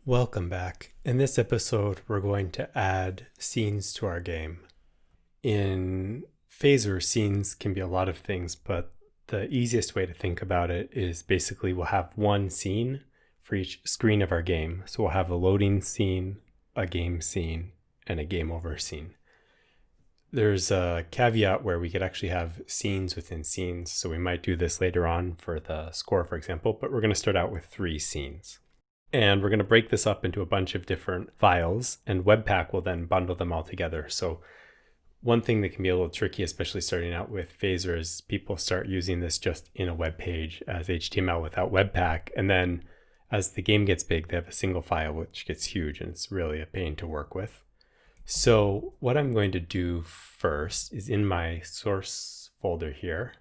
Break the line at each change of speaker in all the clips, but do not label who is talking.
Welcome back. In this episode, we're going to add scenes to our game. In Phaser, scenes can be a lot of things, but the easiest way to think about it is basically we'll have one scene for each screen of our game. So we'll have a loading scene, a game scene, and a game over scene. There's a caveat where we could actually have scenes within scenes. So we might do this later on for the score, for example, but we're going to start out with 3 scenes. And we're going to break this up into a bunch of different files, and Webpack will then bundle them all together. So one thing that can be a little tricky, especially starting out with Phaser, is people start using this just in a web page as HTML without Webpack. And then as the game gets big, they have a single file, which gets huge, and it's really a pain to work with. So what I'm going to do first is in my source folder here,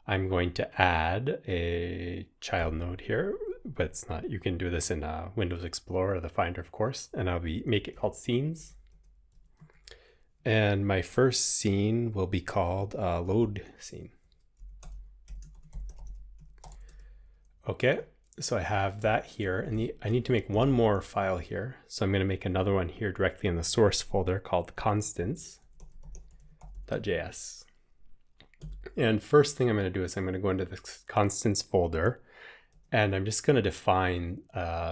I'm going to add a child node here, but it's not, you can do this in Windows Explorer or the Finder, of course, and I'll make it called scenes. And my first scene will be called load scene. Okay, so I have that here, and I need to make one more file here. So I'm going to make another one here directly in the source folder called constants.js. And first thing I'm going to do is I'm going to go into the constants folder, and I'm just going to define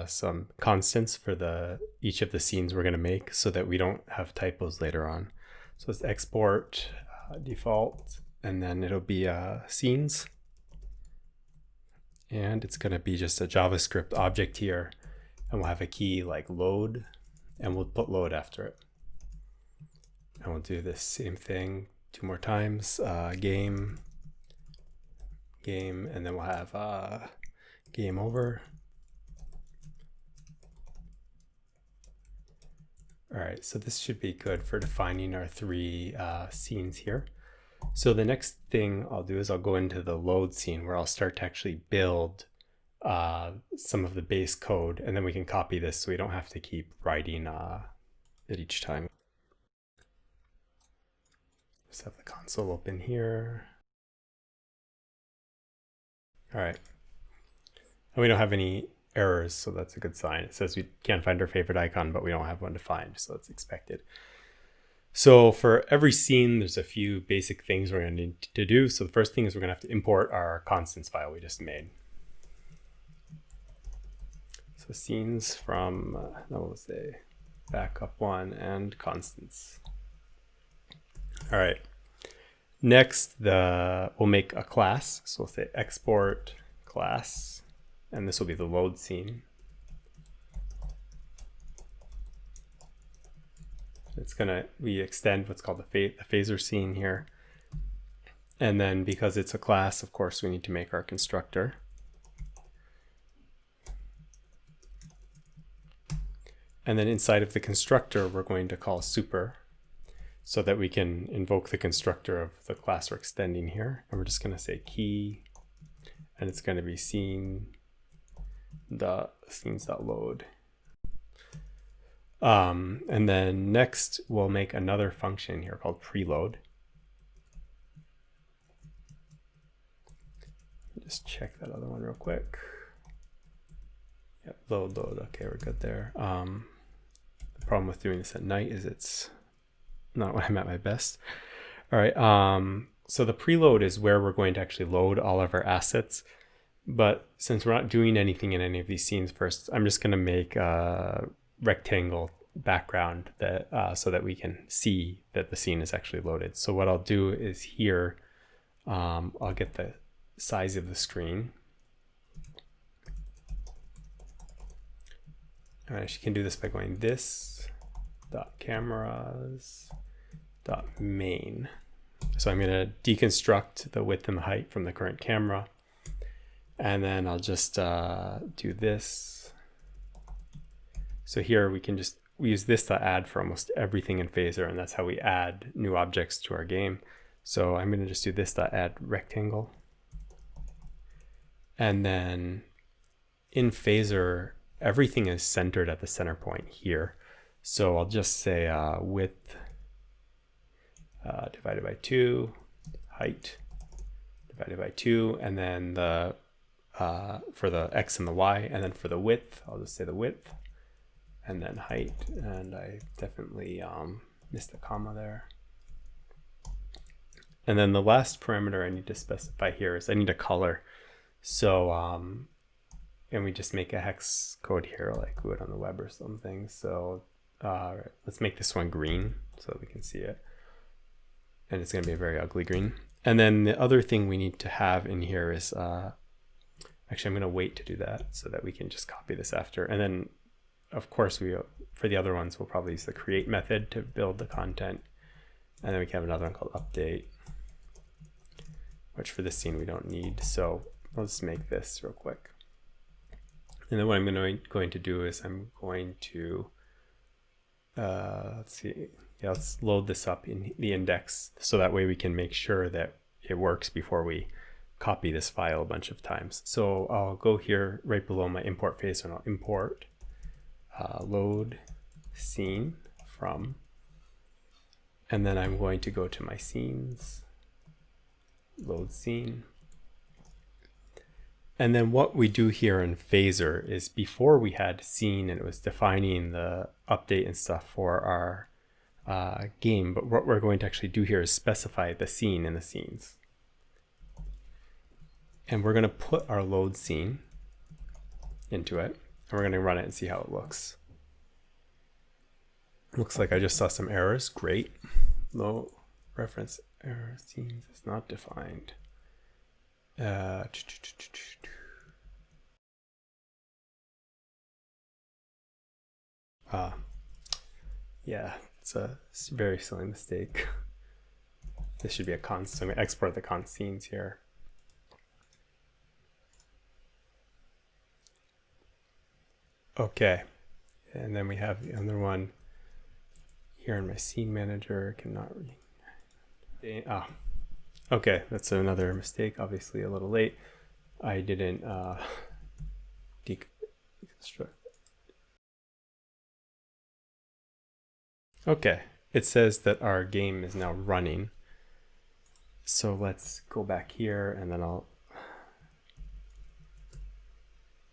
some constants for each of the scenes we're going to make so that we don't have typos later on. So let's export default, and then it'll be scenes. And it's going to be just a JavaScript object here, and we'll have a key like load, and we'll put load after it. And we'll do this same thing 2 more times, game, and then we'll have game over. All right, so this should be good for defining our 3 scenes here. So the next thing I'll do is I'll go into the load scene where I'll start to actually build some of the base code, and then we can copy this so we don't have to keep writing it each time. Just have the console open here. All right. And we don't have any errors, so that's a good sign. It says we can't find our favorite icon, but we don't have one to find, so that's expected. So for every scene, there's a few basic things we're going to need to do. So the first thing is we're going to have to import our constants file we just made. So scenes from, we'll say backup 1 and constants. All right. Next, we'll make a class. So we'll say export class, and this will be the load scene. We extend what's called the phaser scene here. And then because it's a class, of course, we need to make our constructor. And then inside of the constructor, we're going to call super so that we can invoke the constructor of the class we're extending here. And we're just going to say key, and it's going to be scenes.load. And then next we'll make another function here called preload. Just check that other one real quick. Yep, load. Okay, we're good there. The problem with doing this at night is it's not when I'm at my best. All right. So the preload is where we're going to actually load all of our assets. But since we're not doing anything in any of these scenes first, I'm just going to make a rectangle background that so that we can see that the scene is actually loaded. So what I'll do is here, I'll get the size of the screen. And I can do this by going this.cameras.main. So I'm going to deconstruct the width and the height from the current camera. And then I'll just do this. So here we use this to add for almost everything in Phaser, and that's how we add new objects to our game. So I'm going to just do this to add rectangle. And then in Phaser, everything is centered at the center point here. So I'll just say width divided by 2, height divided by 2, and then for the x and the y, and then for the width, I'll just say the width and then height, and I definitely missed a comma there. And then the last parameter I need to specify here is I need a color. So and we just make a hex code here like we would on the web or something. So let's make this one green so that we can see it. And it's going to be a very ugly green. And then the other thing we need to have in here is, actually I'm going to wait to do that so that we can just copy this after. And then of course for the other ones, we'll probably use the create method to build the content. And then we can have another one called update, which for this scene we don't need. So I'll just make this real quick. And then what I'm going to do is I'm going to, let's see, yeah, let's load this up in the index so that way we can make sure that it works before we copy this file a bunch of times. So I'll go here right below my import phase and I'll import load scene from, and then I'm going to go to my scenes, load scene. And then what we do here in Phaser is before we had scene and it was defining the update and stuff for our game, but what we're going to actually do here is specify the scene in the scenes. And we're going to put our load scene into it, and we're going to run it and see how it looks. Looks like I just saw some errors. Great. Low reference error scenes is not defined. Yeah, it's a very silly mistake. This should be a const, so I'm going to export the const scenes here. Okay, and then we have the other one here in my scene manager. Cannot read. Okay, that's another mistake. Obviously a little late. I didn't deconstruct. Okay, it says that our game is now running. So let's go back here and then I'll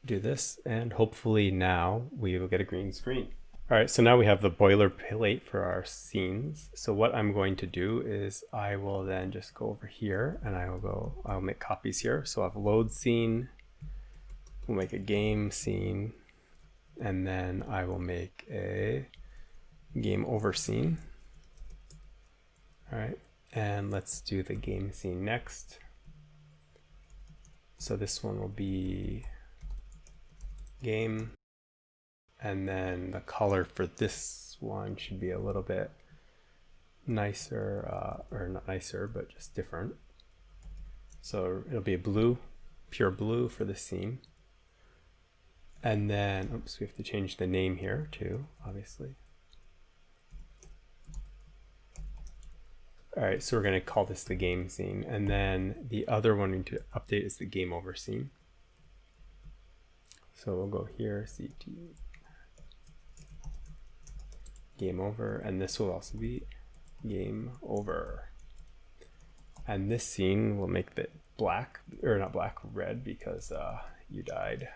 do this, and hopefully now we will get a green screen. All right, so now we have the boilerplate for our scenes. So what I'm going to do is I will then just go over here and I'll make copies here. So I'll have load scene, we'll make a game scene, and then I will make a game over scene. All right, and let's do the game scene next. So this one will be game, and then the color for this one should be a little bit nicer, or not nicer, but just different. So it'll be a blue, pure blue for the scene. And then, oops, we have to change the name here too, obviously. All right, so we're going to call this the game scene. And then the other one we need to update is the game over scene. So we'll go here, CT, game over, and this will also be game over. And this scene will make it black, or not black, red, because you died.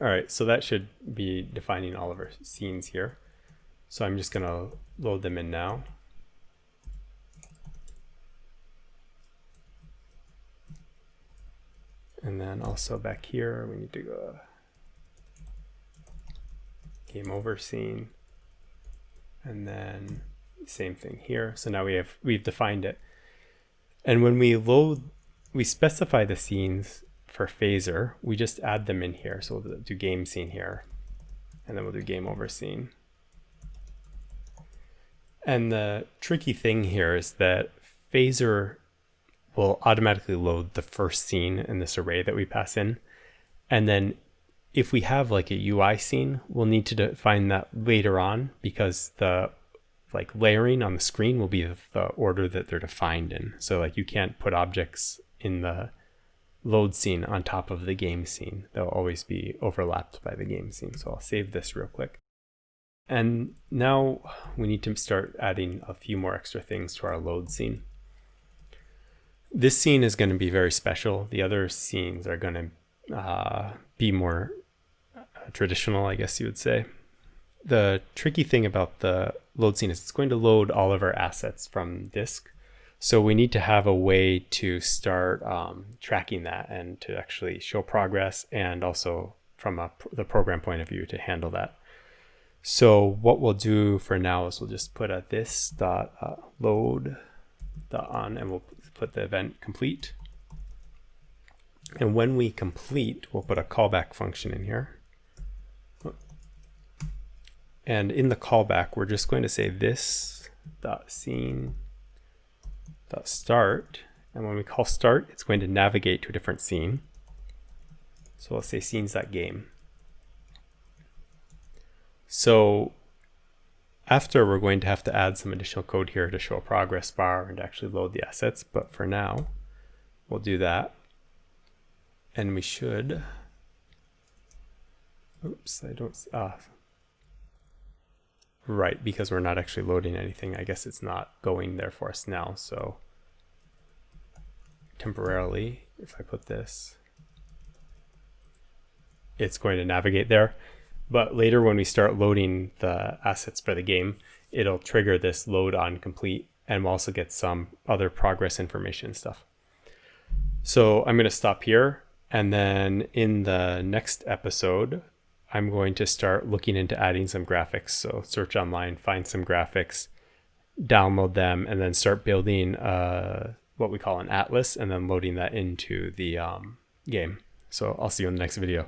All right, so that should be defining all of our scenes here. So I'm just gonna load them in now. And then also back here, we need to go game over scene. And then same thing here. So now we've defined it. And when we specify the scenes for Phaser, we just add them in here. So we'll do game scene here, and then we'll do game over scene. And the tricky thing here is that Phaser will automatically load the first scene in this array that we pass in. And then if we have like a UI scene, we'll need to define that later on, because the layering on the screen will be the order that they're defined in. So like you can't put objects in the load scene on top of the game scene. They'll always be overlapped by the game scene. So I'll save this real quick. And now we need to start adding a few more extra things to our load scene. This scene is going to be very special. The other scenes are going to be more traditional, I guess you would say. The tricky thing about the load scene is it's going to load all of our assets from disk. So we need to have a way to start tracking that and to actually show progress, and also from the program point of view to handle that. So what we'll do for now is we'll just put a this.load on, and we'll put the event complete. And when we complete, we'll put a callback function in here. And in the callback, we're just going to say this.scene.start. And when we call start, it's going to navigate to a different scene. So let's say scenes.game. So after, we're going to have to add some additional code here to show a progress bar and actually load the assets. But for now, we'll do that. And we should, right, because we're not actually loading anything, I guess it's not going there for us now. So temporarily, if I put this, it's going to navigate there. But later when we start loading the assets for the game, it'll trigger this load on complete, and we'll also get some other progress information stuff. So I'm going to stop here. And then in the next episode, I'm going to start looking into adding some graphics. So search online, find some graphics, download them, and then start building what we call an atlas, and then loading that into the game. So I'll see you in the next video.